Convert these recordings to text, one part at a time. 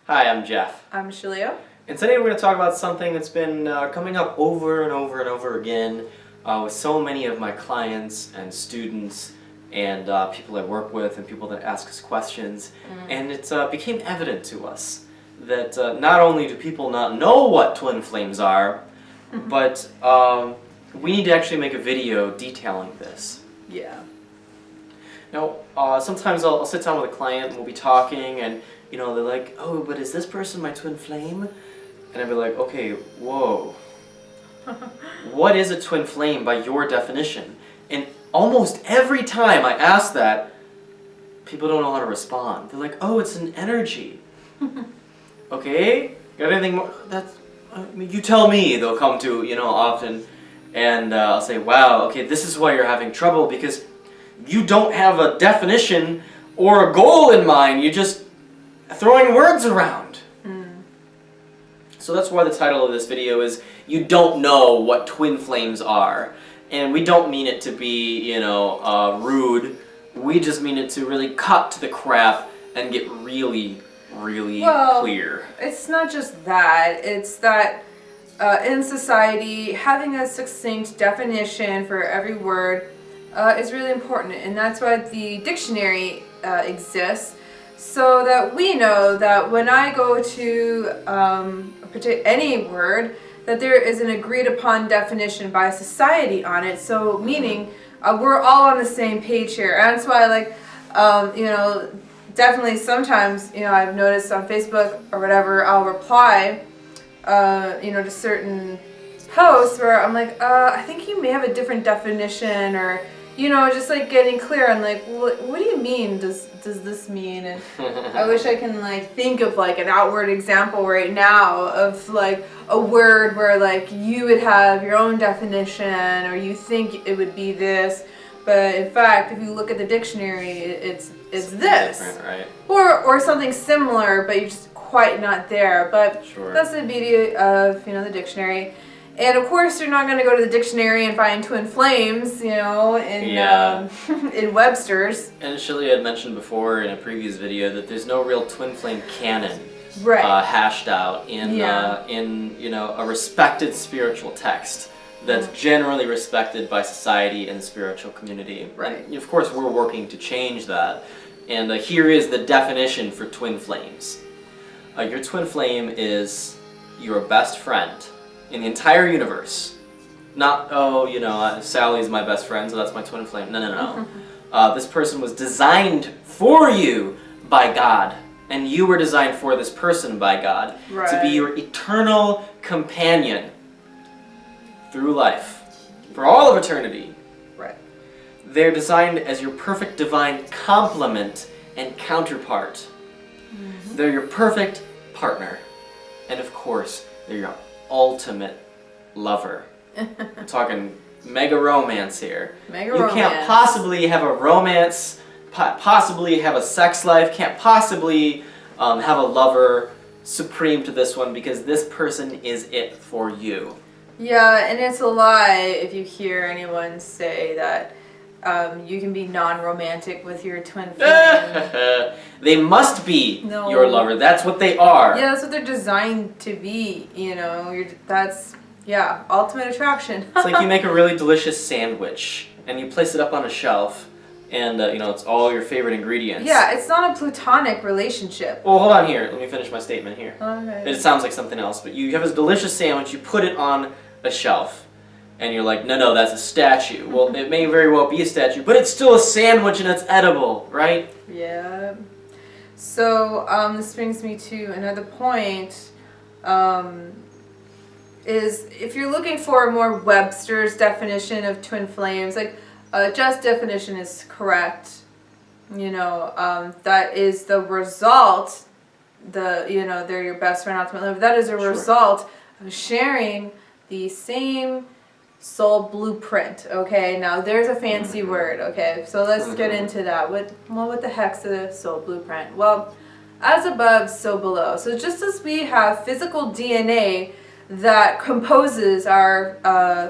Hi, I'm Jeff. I'm Shaleia. And today we're going to talk about something that's been coming up over and over and over again with so many of my clients and students and people I work with and people that ask us questions. And it became evident to us that not only do people not know what twin flames are, but we need to actually make a video detailing this. Yeah. Now, sometimes I'll sit down with a client and we'll be talking and they're like, oh, but is this person my twin flame? And I'd be like, okay, whoa. What is a twin flame by your definition? And almost every time I ask that, people don't know how to respond. They're like, oh, it's an energy. Okay, got anything more? You tell me, they'll come to, often. And I'll say, wow, okay, this is why you're having trouble, because you don't have a definition or a goal in mind. You're just throwing words around. So that's why the title of this video is You Don't Know What Twin Flames Are. And we don't mean it to be, rude. We just mean it to really cut to the crap and get really clear. It's not just that. It's that in society, having a succinct definition for every word is really important. And that's why the dictionary exists. So that we know that when I go to any word, that there is an agreed upon definition by society on it. So meaning we're all on the same page here. And that's why, definitely sometimes, I've noticed on Facebook or whatever, I'll reply, to certain posts where I'm like, I think you may have a different definition, or just like getting clear on like, what do you mean? Does this mean? And I wish I can think of an outward example right now of a word where you would have your own definition, or you think it would be this, but in fact, if you look at the dictionary, it's this, right? Or something similar, but you're just quite not there. But sure. That's the beauty of the dictionary. And of course, you're not going to go to the dictionary and find twin flames, in Webster's. And Shaleia had mentioned before in a previous video that there's no real twin flame canon hashed out in a respected spiritual text that's generally respected by society and the spiritual community. Right. And of course, we're working to change that. And here is the definition for twin flames. Your twin flame is your best friend in the entire universe. Not, Sally's my best friend, so that's my twin flame. No. This person was designed for you by God, and you were designed for this person by God to be your eternal companion through life, for all of eternity. Right. They're designed as your perfect divine complement and counterpart. They're your perfect partner. And of course, they're your ultimate lover. I'm talking mega romance here. You can't possibly have a romance, possibly have a sex life, can't possibly have a lover supreme to this one, because this person is it for you. Yeah, and it's a lie if you hear anyone say that you can be non-romantic with your twin flame. They must be your lover. That's what they are. Yeah, that's what they're designed to be. That's ultimate attraction. It's like you make a really delicious sandwich and you place it up on a shelf, and it's all your favorite ingredients. Yeah, it's not a platonic relationship. Well, hold on here. Let me finish my statement here. Okay. It sounds like something else, but you have this delicious sandwich. You put it on a shelf. And you're like, no, that's a statue. Well, it may very well be a statue, but it's still a sandwich and it's edible, right? Yeah. So this brings me to another point, is if you're looking for a more Webster's definition of twin flames, Just definition is correct. That is the result, they're your best friend ultimately. That is a result of sharing the same soul blueprint. Okay, now there's a fancy word. Okay, so let's get into that. What the heck's a soul blueprint? Well, as above, so below. So just as we have physical DNA that composes our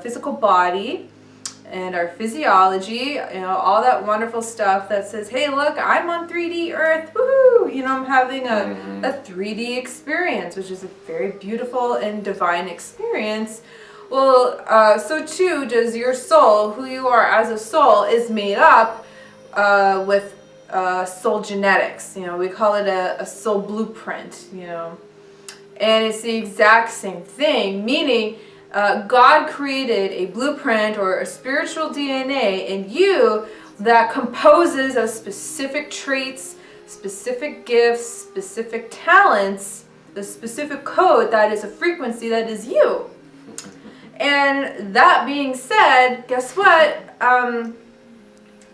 physical body, and our physiology, all that wonderful stuff that says, hey, look, I'm on 3D Earth, woohoo! I'm having a 3D experience, which is a very beautiful and divine experience. Well, so too does your soul. Who you are as a soul is made up with soul genetics. We call it a soul blueprint, And it's the exact same thing, meaning God created a blueprint or a spiritual DNA in you that composes of specific traits, specific gifts, specific talents, the specific code that is a frequency that is you. And that being said, guess what?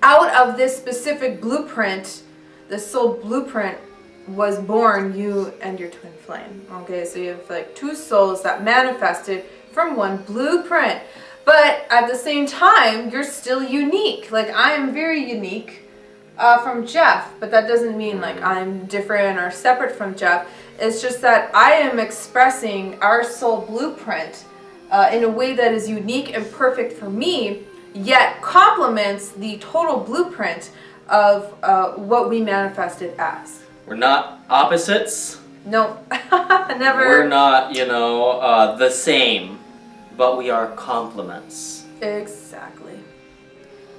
Out of this specific blueprint, the soul blueprint, was born you and your twin flame. Okay, so you have like two souls that manifested from one blueprint. But at the same time, you're still unique. Like, I am very unique from Jeff, but that doesn't mean like I'm different or separate from Jeff. It's just that I am expressing our soul blueprint in a way that is unique and perfect for me, yet complements the total blueprint of what we manifested as. We're not opposites. No, never. We're not, the same, but we are complements. Exactly.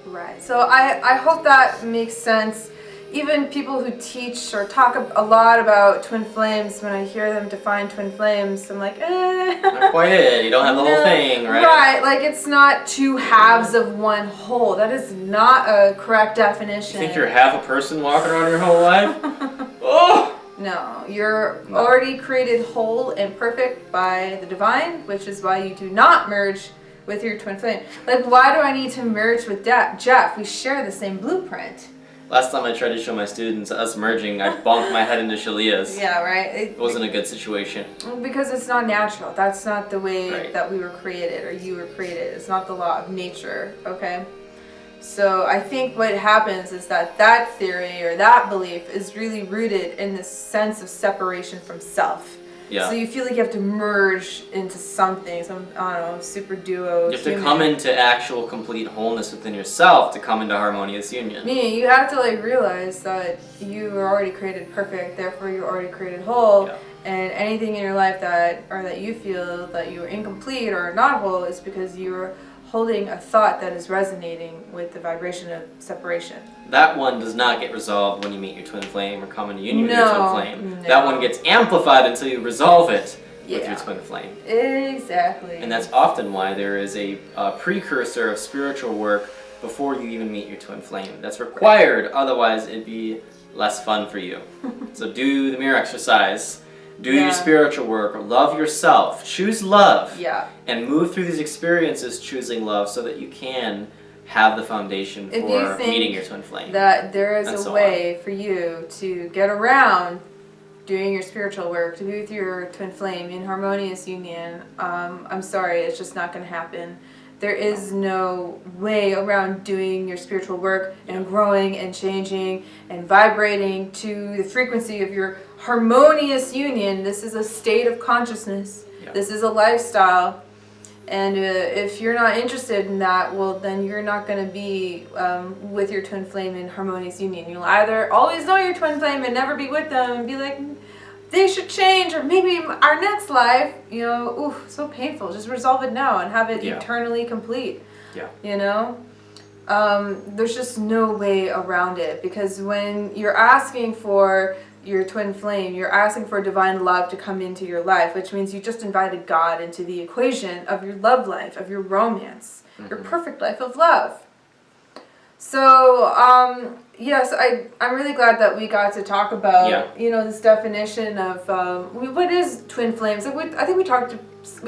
Right. So I hope that makes sense. Even people who teach or talk a lot about twin flames, when I hear them define twin flames, I'm like, Not quite it. You don't have the whole thing, right? Right. Like, it's not two halves of one whole. That is not a correct definition. You think you're half a person walking around your whole life? Oh! No, you're already created whole and perfect by the divine, which is why you do not merge with your twin flame. Like, why do I need to merge with Jeff? We share the same blueprint. Last time I tried to show my students us merging, I bonked my head into Shaleia's. Yeah, right? It wasn't a good situation. Because it's not natural. That's not the way Right. that we were created or you were created. It's not the law of nature, okay? So I think what happens is that theory or that belief is really rooted in this sense of separation from self. Yeah. So you feel like you have to merge into something, I don't know, super duo. You have to human. come into actual complete wholeness within yourself to come into harmonious union. Meaning you have to realize that you were already created perfect, therefore you're already created whole. Yeah. And anything in your life that you feel that you are incomplete or not whole is because you're holding a thought that is resonating with the vibration of separation. That one does not get resolved when you meet your twin flame or come into union with No, your twin flame. no. That one gets amplified until you resolve it with Yeah. your twin flame. Exactly. And that's often why there is a precursor of spiritual work before you even meet your twin flame. That's required, otherwise it'd be less fun for you. So do the mirror exercise. Do your spiritual work, love yourself, choose love, and move through these experiences choosing love so that you can have the foundation If for you think meeting your twin flame. that there is and a so way for you to get around doing your spiritual work, to be with your twin flame in harmonious union, I'm sorry, it's just not going to happen. There is no way around doing your spiritual work and growing and changing and vibrating to the frequency of your harmonious union. This is a state of consciousness. Yeah. This is a lifestyle. And if you're not interested in that, well, then you're not going to be with your twin flame in harmonious union. You'll either always know your twin flame and never be with them and be like, they should change, or maybe our next life, ooh, so painful. Just resolve it now and have it eternally complete. Yeah. There's just no way around it, because when you're asking for your twin flame, you're asking for divine love to come into your life, which means you just invited God into the equation of your love life, of your romance, your perfect life of love. So, yes, I'm really glad that we got to talk about, this definition of what is twin flames. I think we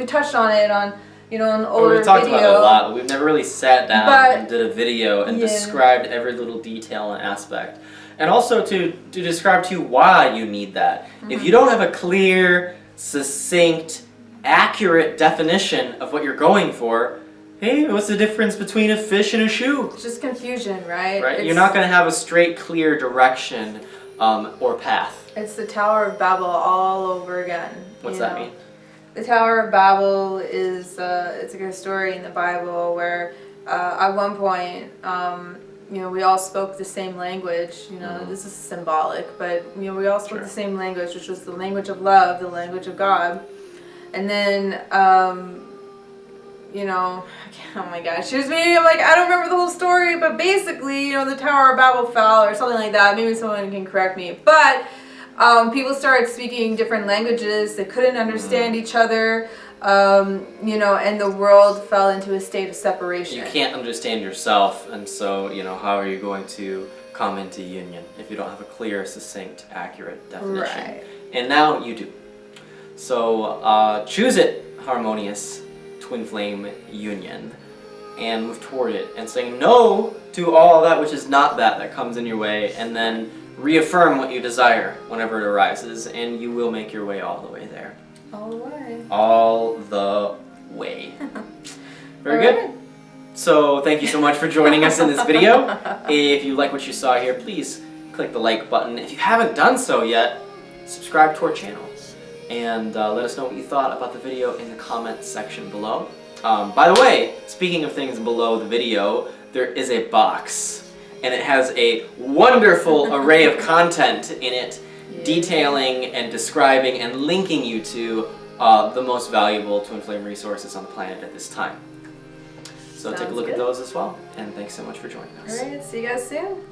touched on it on, an older we talked video. about it a lot, but we've never really sat down and did a video and Yeah. described every little detail and aspect. And also to describe to you why you need that. If you don't have a clear, succinct, accurate definition of what you're going for, hey, what's the difference between a fish and a shoe? It's just confusion, right? Right? You're not going to have a straight, clear direction or path. It's the Tower of Babel all over again. What's that mean? The Tower of Babel is it's a good story in the Bible where at one point, we all spoke the same language. This is symbolic, but we all spoke Sure. the same language, which was the language of love, the language of God. And then, oh my gosh, I'm like, I don't remember the whole story, but basically, the Tower of Babel fell or something like that. Maybe someone can correct me. But people started speaking different languages. They couldn't understand each other, and the world fell into a state of separation. You can't understand yourself, and so, how are you going to come into union if you don't have a clear, succinct, accurate definition? Right. And now you do. So choose it, harmonious twin flame union, and move toward it, and saying no to all that which is not that comes in your way, and then reaffirm what you desire whenever it arises, and you will make your way all the way there. All the way. All the way. Very good. So thank you so much for joining us in this video. If you like what you saw here, please click the like button. If you haven't done so yet, subscribe to our channel. And let us know what you thought about the video in the comments section below. By the way, speaking of things below the video, there is a box. And it has a wonderful array of content in it, detailing and describing and linking you to the most valuable twin flame resources on the planet at this time. So take a look at those as well. And thanks so much for joining us. All right, see you guys soon.